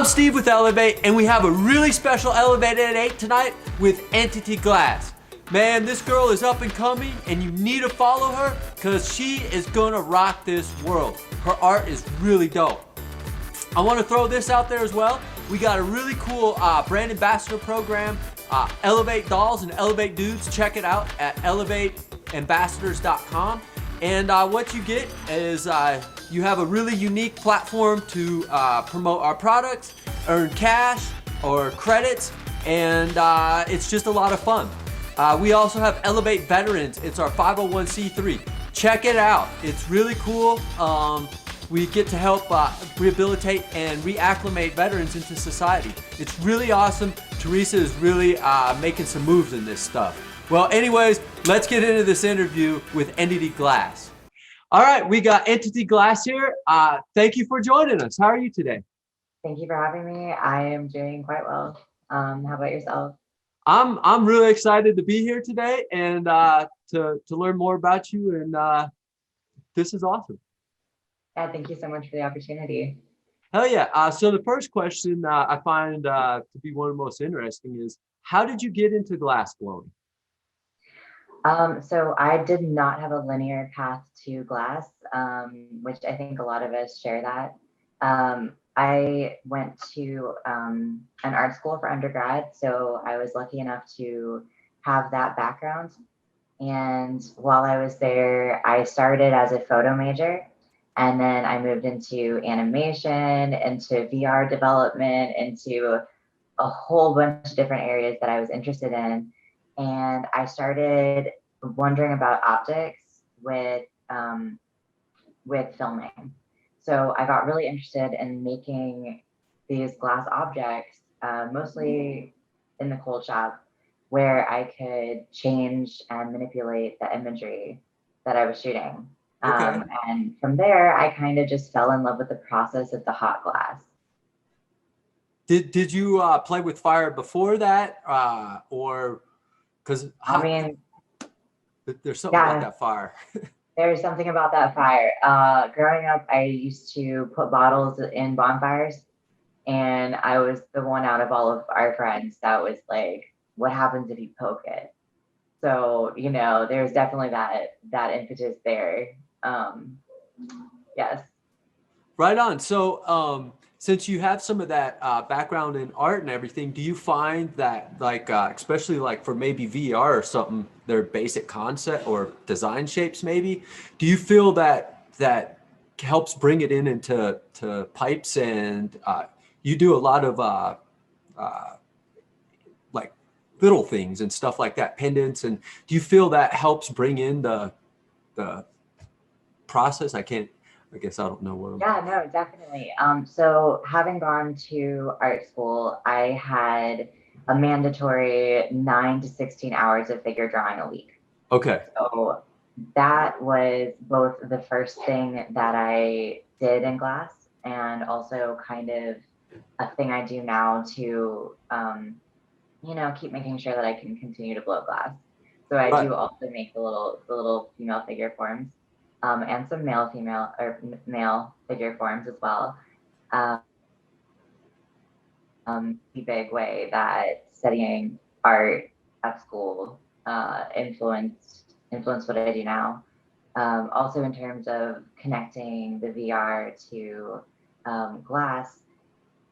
Steve with Elev8, and we have a really special Elev8 tonight with Entity Glass. Man, this girl is up and coming, and you need to follow her because she is gonna rock this world. Her art is really dope. I want to throw this out there as well. We got a really cool brand ambassador program, Elev8 Dolls and Elev8 Dudes. Check it out at elev8ambassadors.com. And what you get is you have a really unique platform to promote our products, earn cash or credits, and it's just a lot of fun. We also have Elev8 Veterans. It's our 501c3. Check it out. It's really cool. We get to help rehabilitate and reacclimate veterans into society. It's really awesome. Teresa is really making some moves in this stuff. Well, anyways, let's get into this interview with Entity Glass. All right, we got Entity Glass here. Thank you for joining us. How are you today? Thank you for having me. I am doing quite well. How about yourself? I'm really excited to be here today and to learn more about you. And this is awesome. Yeah, thank you so much for the opportunity. Hell yeah. So the first question I find to be one of the most interesting is, how did you get into glass blowing? So I did not have a linear path to glass, which I think a lot of us share that. I went to an art school for undergrad, so I was lucky enough to have that background. And while I was there, I started as a photo major, and then I moved into animation, into VR development, into a whole bunch of different areas that I was interested in. And I started wondering about optics with filming. So I got really interested in making these glass objects, mostly in the cold shop, where I could change and manipulate the imagery that I was shooting. Okay. And from there, I kind of just fell in love with the process of the hot glass. Did you play with fire before that, or because I mean, there's something about that fire? There's something about that fire. Growing up, I used to put bottles in bonfires, and I was the one out of all of our friends that was like, what happens if you poke it? So, you know, there's definitely that impetus there. Yes. Right on. So since you have some of that background in art and everything, do you find that, like, especially like for maybe VR or something, their basic concept or design shapes maybe, do you feel that helps bring it into pipes? And you do a lot of like little things and stuff like that, pendants, and do you feel that helps bring in the process? I guess I don't know what. Yeah, no, definitely. So having gone to art school, I had a mandatory 9 to 16 hours of figure drawing a week. Okay. So that was both the first thing that I did in glass, and also kind of a thing I do now to, you know, keep making sure that I can continue to blow glass. So I do also make the little female figure forms, and some male figure forms as well. The big way that studying art at school influenced what I do now. Also in terms of connecting the VR to glass,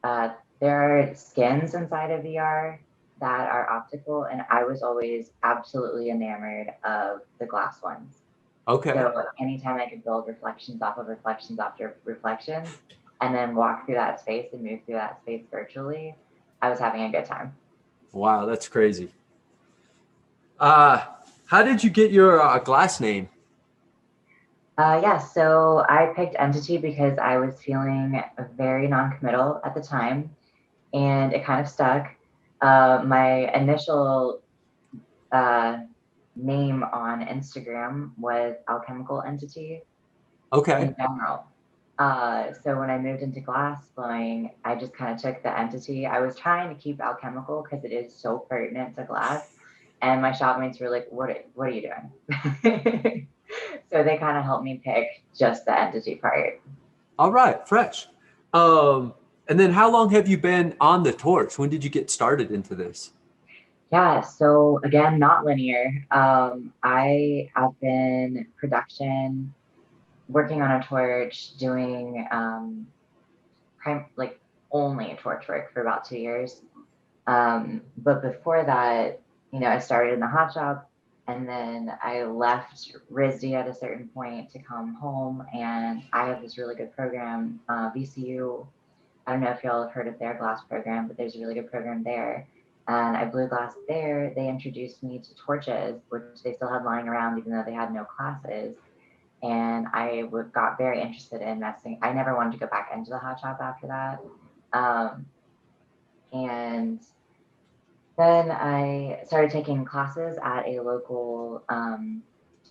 there are skins inside of VR that are optical, and I was always absolutely enamored of the glass ones. Okay. So anytime I could build reflections off of reflections after reflections, and then walk through that space and move through that space virtually, I was having a good time. Wow, that's crazy. How did you get your glass name? Yeah, so I picked Entity because I was feeling very non-committal at the time, and it kind of stuck. My initial name on Instagram was Alchemical Entity. Okay. In general. So when I moved into glass blowing, I just kind of took the Entity. I was trying to keep alchemical because it is so pertinent to glass. And my shopmates were like, what are you doing? So they kind of helped me pick just the Entity part. All right, fresh. And then how long have you been on the torch? When did you get started into this? Yeah, so again, not linear. I have been production, working on a torch, doing like only torch work for about 2 years. But before that, I started in the hot shop, and then I left RISD at a certain point to come home. And I have this really good program, VCU. I don't know if y'all have heard of their glass program, but there's a really good program there. And I blew glass there. They introduced me to torches, which they still had lying around, even though they had no classes. And got very interested in messing. I never wanted to go back into the hot shop after that. Um, and then I started taking classes at a local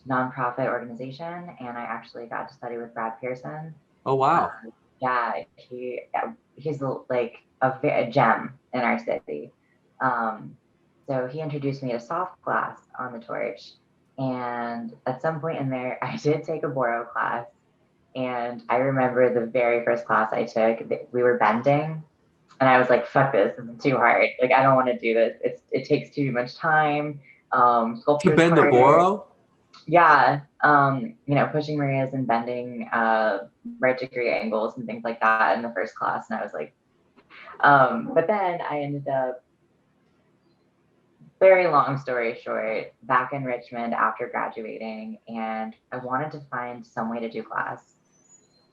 nonprofit organization, and I actually got to study with Brad Pearson. Oh, wow. Yeah, he's like a gem in our city. Um, so he introduced me to soft glass on the torch, and at some point in there, I did take a boro class, and I remember the very first class I took, we were bending, and I was like, "Fuck this! This is too hard. Like, I don't want to do this. It takes too much time. To Sculpture's bend the harder." boro? Yeah, pushing Marias and bending right degree angles and things like that in the first class, and I was like, but then I ended up, very long story short, back in Richmond after graduating, and I wanted to find some way to do class.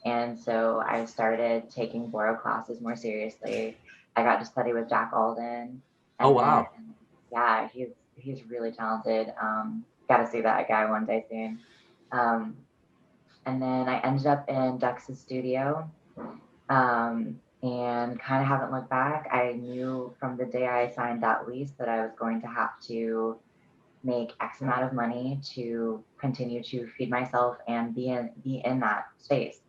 And so I started taking Boro classes more seriously. I got to study with Jack Alden, Oh, and then wow. yeah, he's really talented. Got to see that guy one day soon. Um, and then I ended up in Dux's studio, and kind of haven't looked back. I knew from the day I signed that lease that I was going to have to make X amount of money to continue to feed myself and be in that space.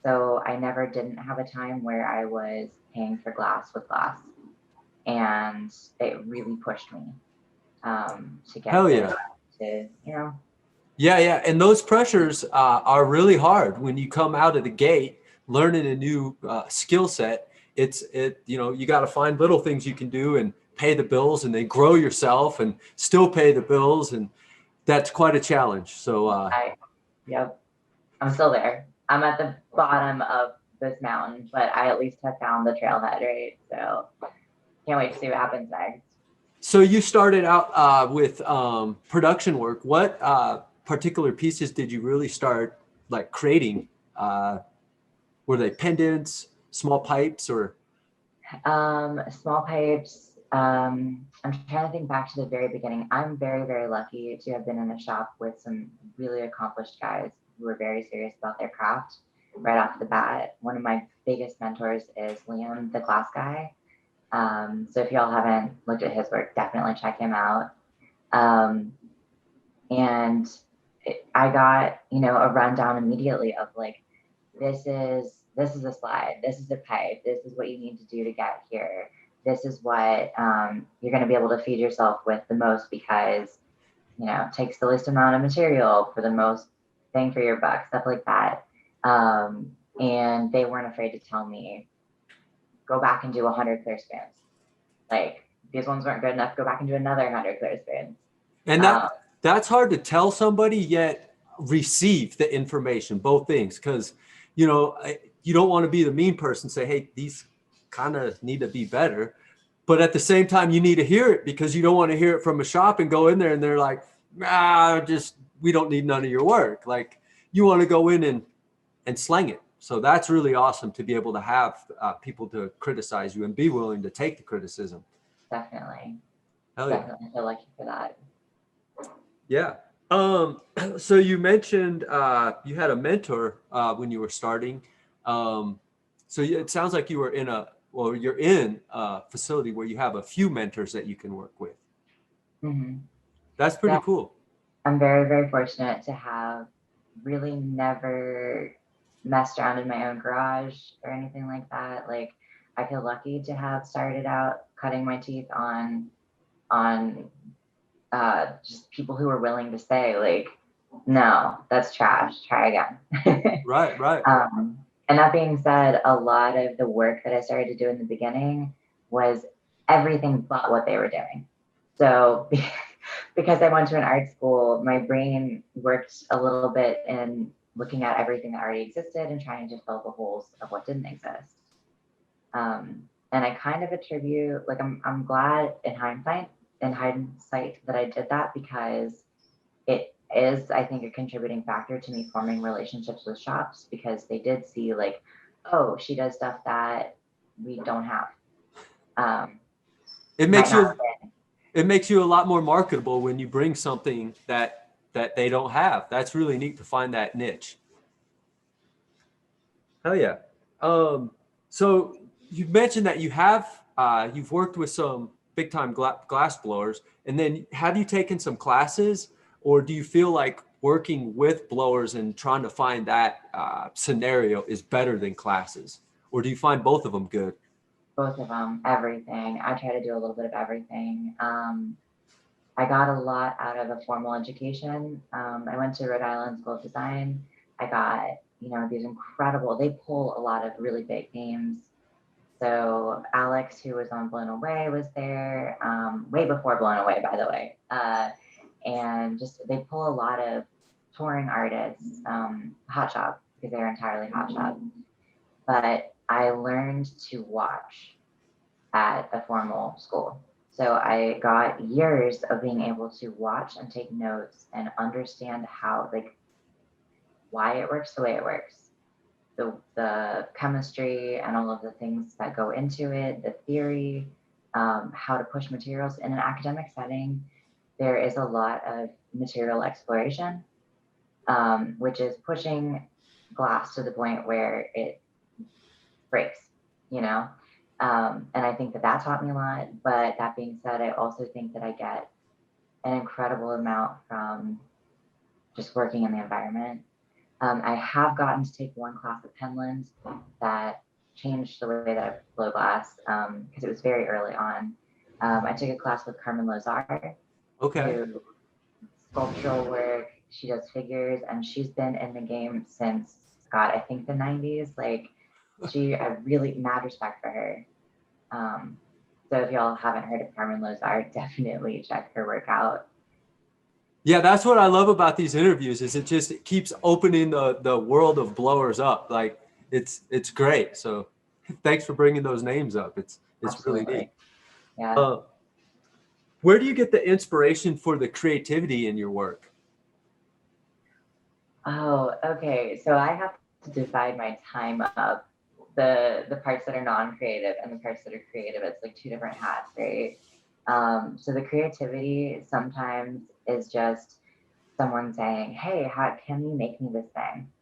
So I never didn't have a time where I was paying for glass with glass, and it really pushed me to get Hell to yeah. to. Yeah, yeah. And those pressures are really hard when you come out of the gate learning a new skill set. You got to find little things you can do and pay the bills and then grow yourself and still pay the bills. And that's quite a challenge. So, Yep, I'm still there. I'm at the bottom of this mountain, but I at least have found the trailhead, right? So can't wait to see what happens next. so you started out with production work. What particular pieces did you really start like creating? Uh, were they pendants, small pipes, or? Small pipes. I'm trying to think back to the very beginning. I'm very, very lucky to have been in a shop with some really accomplished guys who are very serious about their craft right off the bat. One of my biggest mentors is Liam, the glass guy. So if y'all haven't looked at his work, definitely check him out. Um, and I got, a rundown immediately of like, this is a slide, this is a pipe, this is what you need to do to get here, this is what you're going to be able to feed yourself with the most, because it takes the least amount of material for the most bang for your buck, stuff like that. And they weren't afraid to tell me, go back and do 100 clear spans, like these ones weren't good enough, go back and do another 100 clear spans. And um, that's hard to tell somebody yet receive the information, both things, because you don't want to be the mean person, say, hey, these kind of need to be better. But at the same time, you need to hear it because you don't want to hear it from a shop and go in there and they're like, we don't need none of your work. Like you want to go in and slang it. So that's really awesome to be able to have people to criticize you and be willing to take the criticism. Definitely. Hell yeah. Definitely feel lucky for that. Yeah. So you mentioned you had a mentor when you were starting. It sounds like you're in a facility where you have a few mentors that you can work with. Mm-hmm. That's pretty Yeah, cool. I'm very, very fortunate to have really never messed around in my own garage or anything like that. Like, I feel lucky to have started out cutting my teeth on just people who are willing to say like, no, that's trash. Try again. Right, right. And that being said, a lot of the work that I started to do in the beginning was everything but what they were doing. So because I went to an art school, my brain worked a little bit in looking at everything that already existed and trying to fill the holes of what didn't exist. And I kind of attribute, like, I'm glad in hindsight that I did that, because it is, I think, a contributing factor to me forming relationships with shops, because they did see, like, oh, she does stuff that we don't have. Um, It might makes not you it makes you a lot more marketable when you bring something that they don't have. That's really neat to find that niche. Hell yeah. Um, so you mentioned that you've worked with some big time glass blowers, and then have you taken some classes, or do you feel like working with blowers and trying to find that scenario is better than classes, or do you find both of them good? both of them, everything. I try to do a little bit of everything. I got a lot out of a formal education. I went to Rhode Island School of Design. I got, these incredible, they pull a lot of really big names. So Alex, who was on Blown Away, was there, way before Blown Away, by the way. And just, they pull a lot of touring artists, hot shop, because they're entirely hot shop. But I learned to watch at a formal school. So I got years of being able to watch and take notes and understand how, like, why it works the way it works, the chemistry and all of the things that go into it, the theory, how to push materials in an academic setting. There is a lot of material exploration, which is pushing glass to the point where it breaks, you know? And I think that that taught me a lot. But that being said, I also think that I get an incredible amount from just working in the environment. I have gotten to take one class at Penland that changed the way that I blow glass, because it was very early on. I took a class with Carmen Lozar, Okay. who sculptural work. She does figures, and she's been in the game since, God, I think the 90s. Like, I really mad respect for her. So if y'all haven't heard of Carmen Lozar, definitely check her work out. Yeah, that's what I love about these interviews is it keeps opening the world of blowers up. Like it's great. So thanks for bringing those names up. It's really neat. Absolutely. Yeah. Uh, where do you get the inspiration for the creativity in your work? Oh, okay. So I have to divide my time up. The parts that are non-creative and the parts that are creative. It's like two different hats, right? So the creativity sometimes is just someone saying, "Hey, how can you make me this thing?"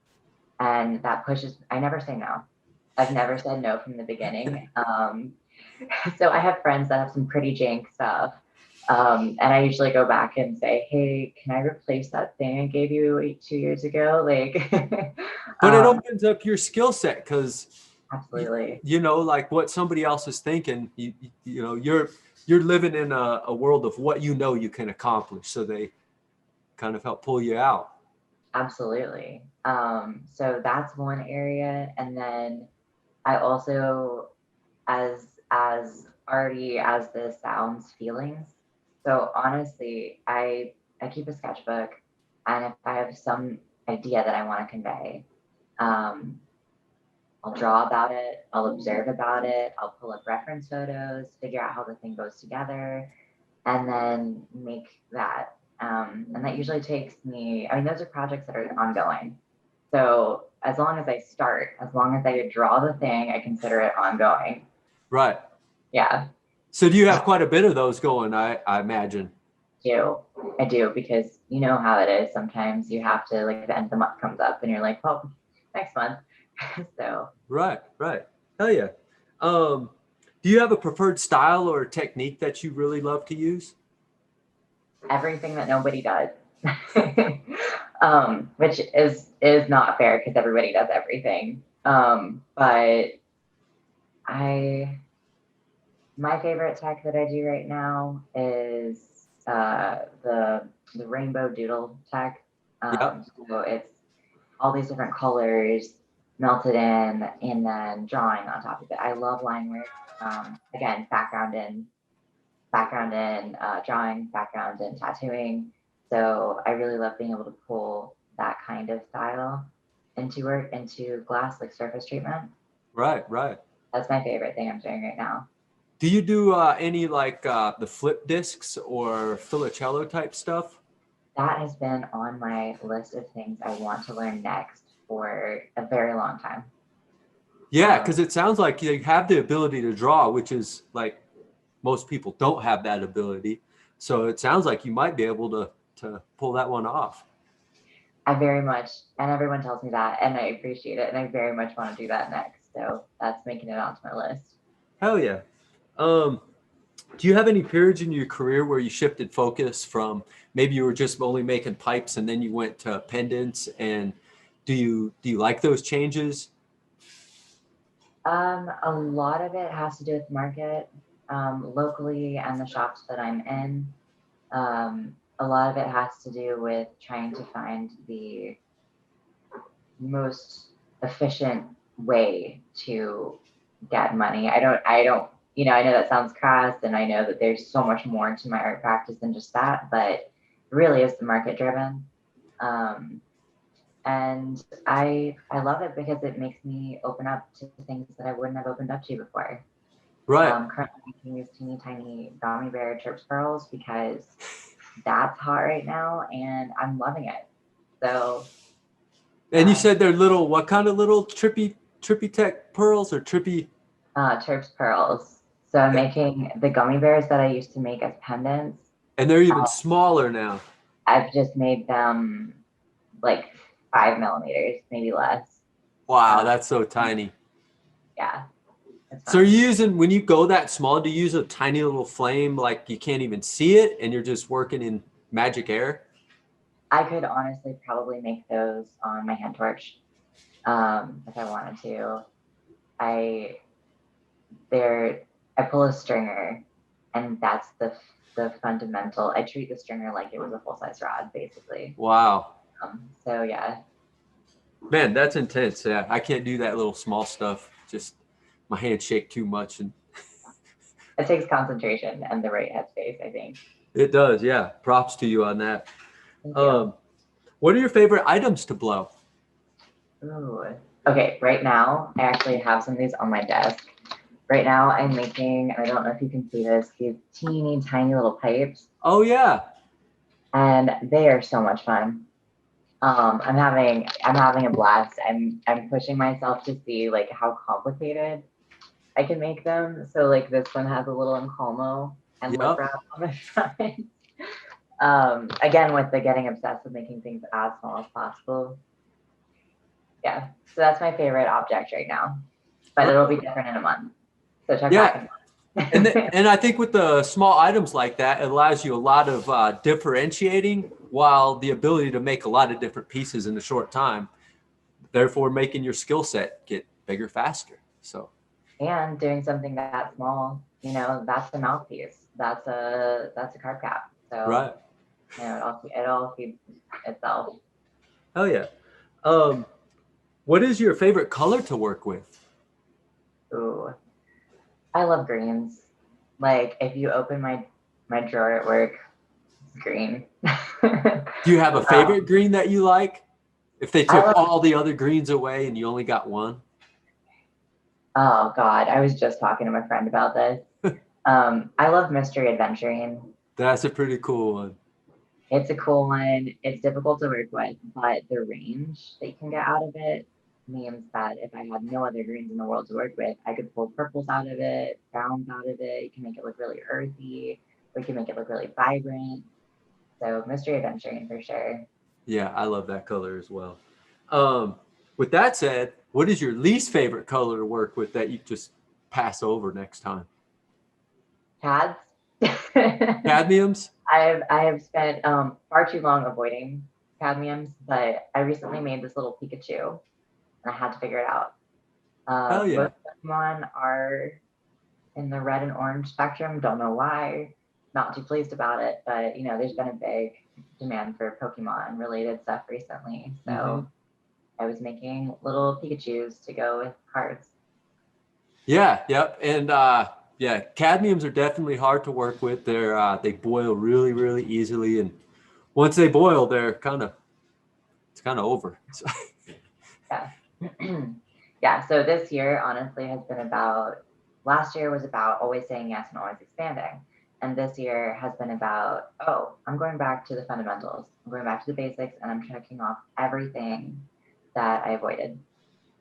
And that pushes. I never say no. I've never said no from the beginning. So I have friends that have some pretty jank stuff. And I usually go back and say, "Hey, can I replace that thing I gave you 2 years ago?" Like, But it um, opens up your skill set because absolutely. you know like what somebody else is thinking. You know you're living in a world of what you know you can accomplish. So they kind of help pull you out. Absolutely. So that's one area. And then I also, as arty as this sounds, feelings. So honestly, I keep a sketchbook, and if I have some idea that I want to convey, um, I'll draw about it, I'll observe about it, I'll pull up reference photos, figure out how the thing goes together, and then make that. And that usually takes me, I mean, those are projects that are ongoing. So as long as I start, as long as I draw the thing, I consider it ongoing. Right. Yeah, So do you have quite a bit of those going? I imagine. do. I do, because you know how it is. Sometimes you have to, like, the end of the month comes up and you're like, well, next month. So Right, right. Hell yeah. Um, do you have a preferred style or technique that you really love to use? everything that nobody does. Which is not fair, because everybody does everything. But I my favorite tech that I do right now is the rainbow doodle tech. Yep. So it's all these different colors. melted in, and then drawing on top of it. I love line work. Again, background in drawing, background in tattooing. So I really love being able to pull that kind of style into work, into glass, like surface treatment. Right, right. That's my favorite thing I'm doing right now. Do you do any like the flip discs or Filicello type stuff? That has been on my list of things I want to learn next for a very long time. Yeah, because it sounds like you have the ability to draw, which is like most people don't have that ability. So it sounds like you might be able to pull that one off. I very much, and everyone tells me that, and I appreciate it, and I very much want to do that next. So that's making it onto my list. Hell yeah. Um, do you have any periods in your career where you shifted focus from maybe you were just only making pipes and then you went to pendants? And do you like those changes? A lot of it has to do with market, locally and the shops that I'm in. A lot of it has to do with trying to find the most efficient way to get money. I know that sounds crass, and I know that there's so much more to my art practice than just that, but it really is the market driven. Um, and I love it because it makes me open up to things that I wouldn't have opened up to before. Right. Currently making these teeny tiny gummy bear chirps pearls because that's hot right now, and I'm loving it. So And you yeah, said they're little, what kind of little trippy tech pearls or trippy? chirps pearls. So I'm making the gummy bears that I used to make as pendants. And they're even Uh, smaller now. I've just made them like 5 millimeters, maybe less. Wow, Uh, that's so tiny. yeah, it's So are fun. you using, when you go that small, do you use a tiny little flame like you can't even see it and you're just working in magic air? I could honestly probably make those on my hand torch, if I wanted to. I there I pull a stringer, and that's the fundamental. I treat the stringer like it was a full size rod, basically. Wow. So yeah, Man, that's intense. Yeah, I can't do that little small stuff. Just my hands shake too much and it takes concentration and the right headspace, I think. it does. Yeah. Props to you on that. Thank you. Um, what are your favorite items to blow? Ooh. Okay, right now I actually have some of these on my desk. Right now I'm making, I don't know if you can see this, these teeny tiny little pipes, Oh yeah. and they are so much fun. I'm having a blast. I'm pushing myself to see like how complicated I can make them. So like this one has a little encalmo and lip Yep. wrap on the front. Again, with the getting obsessed with making things as small as possible. Yeah. So that's my favorite object right now. But it'll be different in a month. So check back Yeah. in a And month. and I think with the small items like that, it allows you a lot of differentiating while the ability to make a lot of different pieces in a short time, therefore making your skill set get bigger faster. So And doing something that small, that's a mouthpiece. That's a carb cap. So right. it all feeds itself. Hell yeah. Um, what is your favorite color to work with? Ooh, I love greens. Like if you open my drawer at work, it's green. Do you have a um, favorite green that you like? If they I took love. all the other greens away and you only got one? Oh God, I was just talking to my friend about this. I love mystery adventuring. That's a pretty cool one. It's a cool one. It's difficult to work with, but the range that you can get out of it means that if I had no other greens in the world to work with, I could pull purples out of it, browns out of it. You can make it look really earthy. We can make it look really vibrant. So mystery adventuring for sure. Yeah, I love that color as well. Um, with that said, what is your least favorite color to work with that you just pass over next time? Pads. Cadmiums? I have spent far too long avoiding cadmiums, but I recently made this little Pikachu, and I had to figure it out. Hell yeah. Most Pokemon are in the red and orange spectrum. Don't know why. Not too pleased about it, but there's been a big demand for Pokemon related stuff recently. Mm-hmm. So I was making little Pikachus to go with cards. Yeah, yep. And yeah, cadmiums are definitely hard to work with. They boil really, really easily, and once they boil, it's kind of over. So, Yeah. Yeah. So this year, honestly, has been about, last year was about always saying yes and always expanding. And this year has been about, oh, I'm going back to the fundamentals. I'm going back to the basics and I'm checking off everything that I avoided.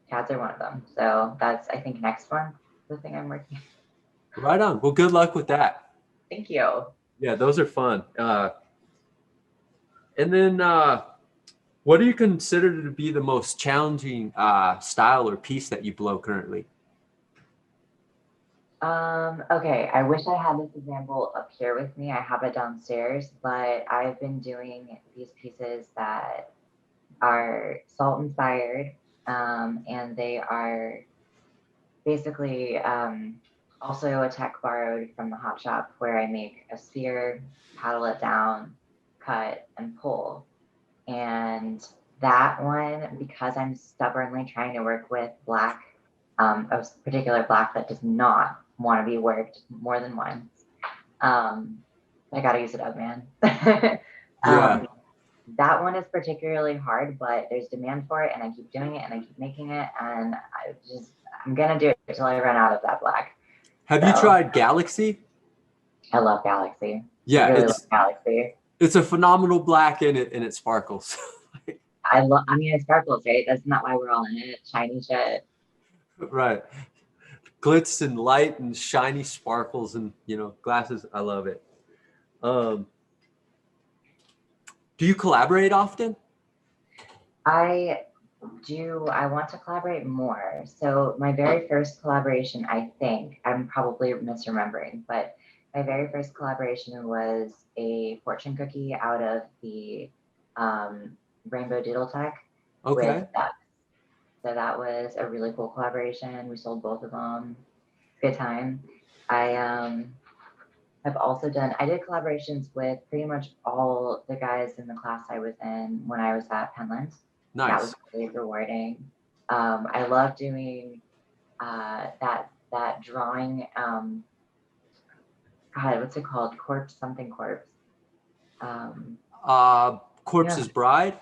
Cats are one of them. So that's, I think, next month, the thing I'm working. right on. Well, good luck with that. Thank you. Yeah, those are fun. And then, what do you consider to be the most challenging style or piece that you blow currently? Okay, I wish I had this example up here with me. I have it downstairs, but I've been doing these pieces that are salt inspired, and they are basically also a tech borrowed from the hot shop where I make a sphere, paddle it down, cut, and pull. And that one, because I'm stubbornly trying to work with black, a particular black that does not want to be worked more than once. I gotta use it up, man. Yeah. um, that one is particularly hard, but there's demand for it, and I keep doing it, and I keep making it, and I'm gonna do it until I run out of that black. Have you So tried Galaxy? I love Galaxy. I Yeah, really love Galaxy. it's a phenomenal black and it sparkles. I mean, it sparkles, right? That's not why we're all in it. Shiny shit. Right. Glitz and light and shiny sparkles and glasses. I love it. Um, do you collaborate often? I I want to collaborate more. So my very first collaboration, I think, I'm probably misremembering, but my very first collaboration was a fortune cookie out of the Rainbow Doodle Tech with Okay. ducks. So that was a really cool collaboration. We sold both of them. Good time. I have also I did collaborations with pretty much all the guys in the class I was in when I was at Penland. That was Nice. really rewarding. I love doing that drawing. God, what's it called? Corpse something corpse. Um, yeah. Corpse's Bride.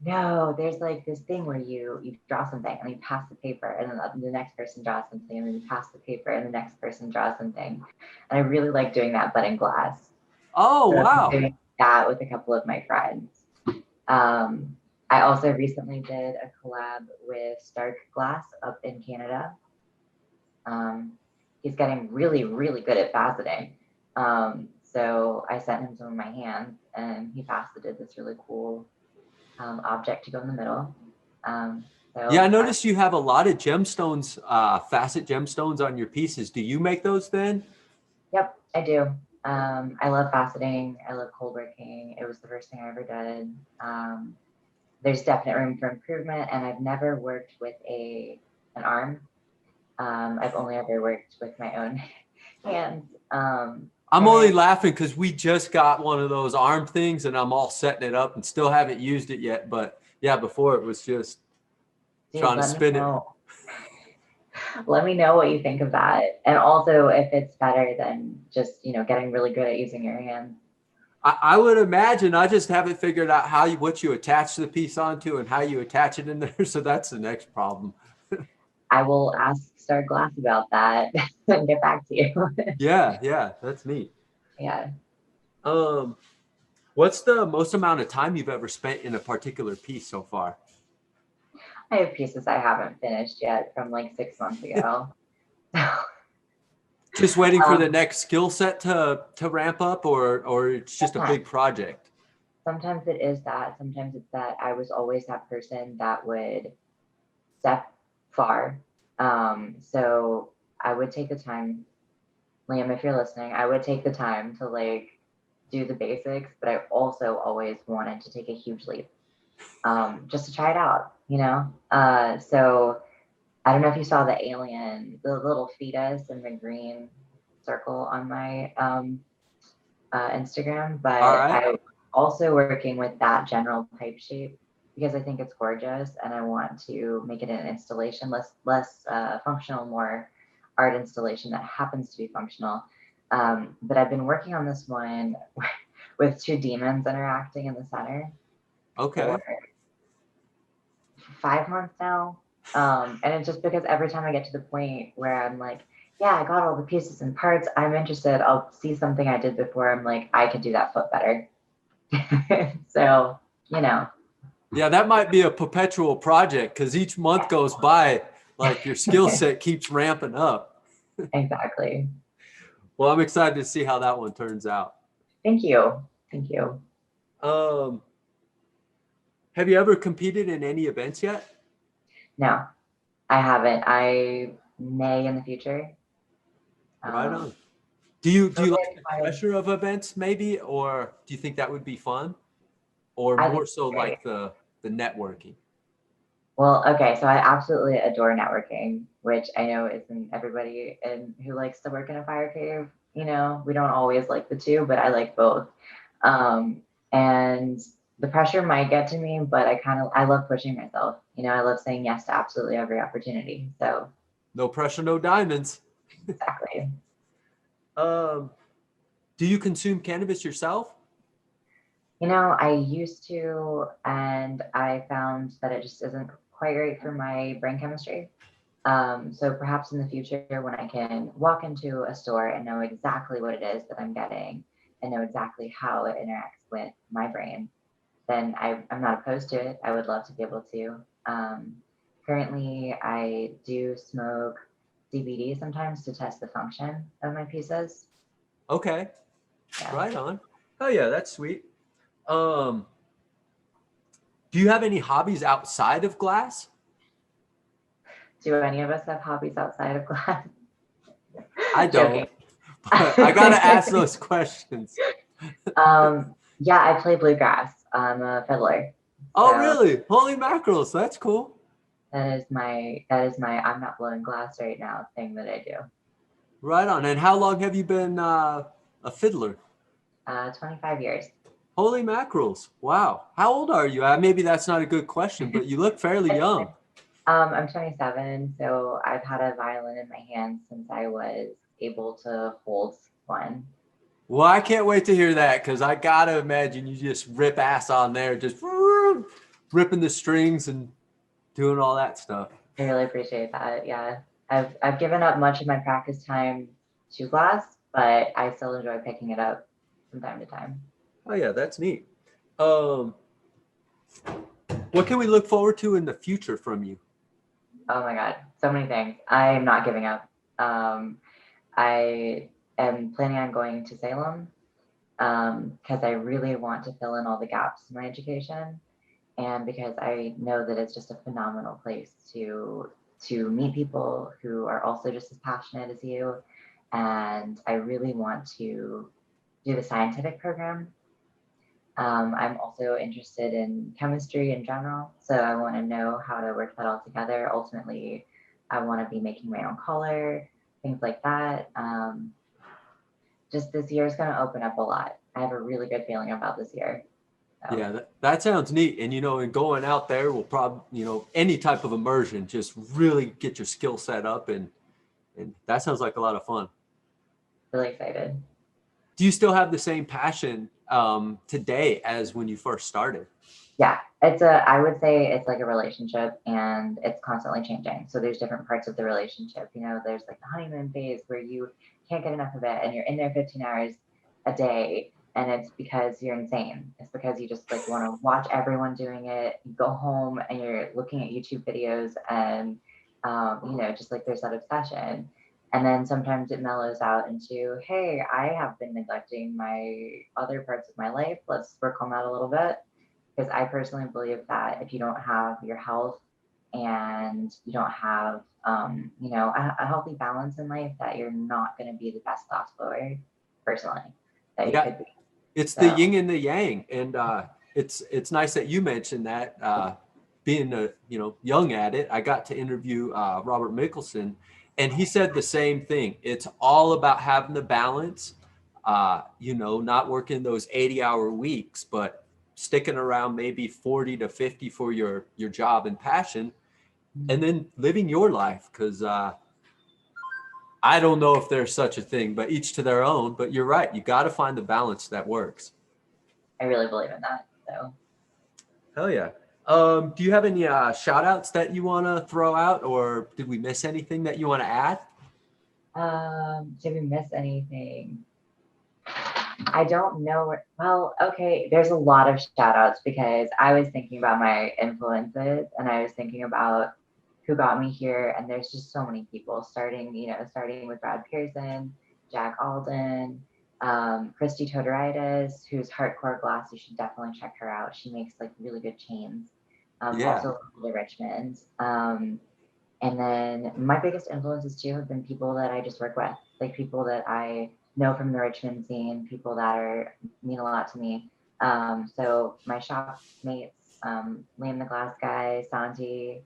No, there's like this thing where you draw something and you pass the paper, and then the next person draws something, and then you pass the paper, and the next person draws something. And I really like doing that, but in glass. Oh, So I've been wow. doing that with a couple of my friends. Um, I also recently did a collab with Stark Glass up in Canada. He's getting really, really good at faceting. So I sent him some of my hands, and he faceted this really cool object to go in the middle. Yeah, I So noticed you have a lot of gemstones, facet gemstones on your pieces. Do you make those then? yep, I do. I love faceting. I love cold working. It was the first thing I ever did. There's definite room for improvement, and I've never worked with an arm. I've only ever worked with my own hands. I'm only And laughing because we just got one of those arm things and I'm all setting it up and still haven't used it yet. But yeah, before it was just dude, trying to let me spin it. know. Let me know what you think of that, and also if it's better than just getting really good at using your hands. I would imagine. I just haven't figured out what you attach the piece onto and how you attach it in there. So that's the next problem. I will ask Star Glass about that and get back to you. Yeah, that's neat. Yeah, Um, what's the most amount of time you've ever spent in a particular piece so far? I have pieces I haven't finished yet from like 6 months ago. Just waiting for the um, next skill set to ramp up, or it's just a sometimes, big project. sometimes it is that. Sometimes it's that I was always that person that would step far. So I would take the time, Liam, if you're listening, I would take the time to like do the basics, but I also always wanted to take a huge leap, just to try it out. So I don't know if you saw the little fetus in the green circle on my Instagram, All but right. I also working with that general type shape. because I think it's gorgeous and I want to make it an installation, less functional, more art installation that happens to be functional. But I've been working on this one with two demons interacting in the center Okay. for 5 months now. And it's just because every time I get to the point where I'm like, yeah, I got all the pieces and parts, I'm interested. I'll see something I did before. I'm like, I could do that foot better. So, you know. Yeah, that might be a perpetual project because each month goes by, like your skill set keeps ramping up. Exactly. Well, I'm excited to see how that one turns out. Thank you. Thank you. Um, have you ever competed in any events yet? No, I haven't. I may in the future. Right Um, on. Do you COVID, like the pressure of events maybe, or do you think that would be fun? Or I think more it's so great. like the networking? Well, okay, so I absolutely adore networking, which I know isn't everybody and who likes to work in a fire cave. You know, we don't always like the two, but I like both. And the pressure might get to me, but I love pushing myself. You know, I love saying yes to absolutely every opportunity. So No pressure, no diamonds. exactly. Um, do you consume cannabis yourself? You know, I used to, and I found that it just isn't quite right for my brain chemistry. So perhaps in the future, when I can walk into a store and know exactly what it is that I'm getting and know exactly how it interacts with my brain, then I'm not opposed to it. I would love to be able to. Um, Currently, I do smoke CBD sometimes to test the function of my pieces. Okay, Yeah. right on. Oh yeah, that's sweet. Um, do you have any hobbies outside of glass? Do any of us have hobbies outside of class? I Joking. don't, but I gotta ask those questions. Yeah, I play bluegrass. I'm a fiddler. Oh, So really? Holy mackerels, that's cool. that is my I'm not blowing glass right now thing that I do. Right on. And how long have you been a fiddler? 25 years. Holy mackerels. Wow. How old are you? Maybe that's not a good question, but you look fairly young. I'm 27, so I've had a violin in my hand since I was able to hold one. Well, I can't wait to hear that because I gotta imagine you just rip ass on there, just ripping the strings and doing all that stuff. I really appreciate that. Yeah, I've given up much of my practice time to glass, but I still enjoy picking it up from time to time. Oh yeah, that's neat. Um, what can we look forward to in the future from you? Oh my God, so many things. I am not giving up. I am planning on going to Salem because I really want to fill in all the gaps in my education, and because I know that it's just a phenomenal place to meet people who are also just as passionate as you. And I really want to do the scientific program. I'm also interested in chemistry in general, so I want to know how to work that all together. Ultimately, I want to be making my own color, things like that. Just this year is going to open up a lot. I have a really good feeling about this year. So Yeah, that sounds neat. And and going out there will probably, any type of immersion, just really get your skill set up and that sounds like a lot of fun. really excited. Do you still have the same passion today as when you first started? Yeah, I would say it's like a relationship and it's constantly changing. So there's different parts of the relationship. You know, there's like the honeymoon phase where you can't get enough of it and you're in there 15 hours a day and it's because you're insane. It's because you just like want to watch everyone doing it. You go home and you're looking at YouTube videos and, just like there's that obsession. And then sometimes it mellows out into, hey, I have been neglecting my other parts of my life. Let's work on that a little bit because I personally believe that if you don't have your health and you don't have, a healthy balance in life, that you're not going to be the best glass blower, personally, that you Yeah, could be. it's the So yin and the yang, and it's nice that you mentioned that. Being young at it, I got to interview Robert Mickelson, and he said the same thing. It's all about having the balance. Not working those 80-hour weeks, but sticking around maybe 40 to 50 for your job and passion, and then living your life. Because I don't know if there's such a thing, but each to their own. But you're right. You got to find the balance that works. I really believe in that. So. Hell yeah. Do you have any shout outs that you want to throw out, or did we miss anything that you want to add? Did we miss anything? I don't know. Well, okay, there's a lot of shout outs because I was thinking about my influences and I was thinking about who got me here. And there's just so many people starting with Brad Pearson, Jack Alden, Christy Todoritis, who's Hardcore Glass. You should definitely check her out. She makes like really good chains. Yeah. Also the Richmond. And then my biggest influences too have been people that I just work with, like people that I know from the Richmond scene, people that mean a lot to me. So my shop mates, Liam the Glass Guy, Santi,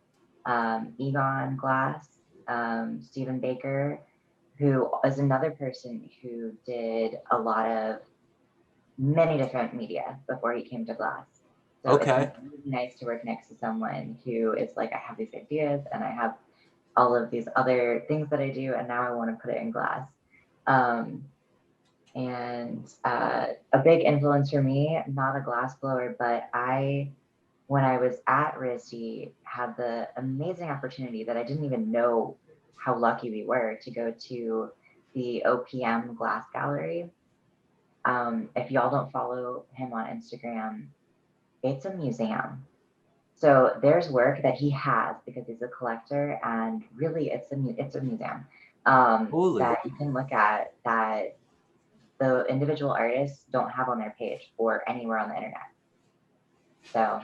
Egon Glass, Stephen Baker, who is another person who did a lot of many different media before he came to glass. So Okay. It's really nice to work next to someone who is like, I have these ideas and I have all of these other things that I do, and now I want to put it in glass. And a big influence for me, not a glass blower, but when I was at RISD, had the amazing opportunity that I didn't even know how lucky we were to go to the OPM Glass Gallery. If y'all don't follow him on Instagram, it's a museum. So there's work that he has because he's a collector, and really it's a museum that you can look at that the individual artists don't have on their page or anywhere on the internet. So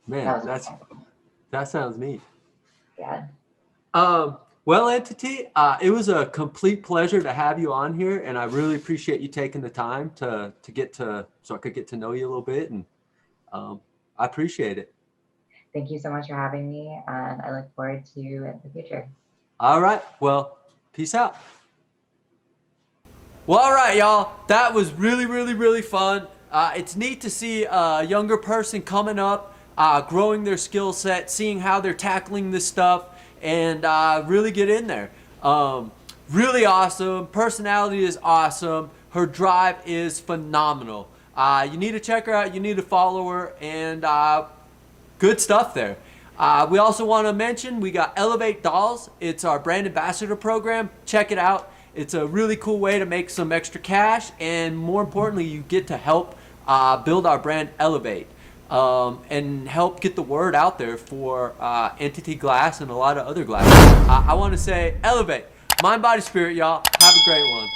man, that sounds neat. Yeah. Well, Entity, it was a complete pleasure to have you on here, and I really appreciate you taking the time so I could get to know you a little bit, and I appreciate it. Thank you so much for having me, and I look forward to the future. All right. Well, peace out. Well, all right, y'all. That was really, really, really fun. It's neat to see a younger person coming up, growing their skill set, seeing how they're tackling this stuff, and really get in there. Really awesome. Personality is awesome. Her drive is phenomenal. You need to check her out. You need to follow her, and good stuff there. We also want to mention we got Elev8 dolls. It's our brand ambassador program. Check it out. It's a really cool way to make some extra cash, and more importantly, you get to help build our brand Elev8 and help get the word out there for Entity Glass and a lot of other glass. I want to say Elev8, mind, body, spirit, y'all. Have a great one.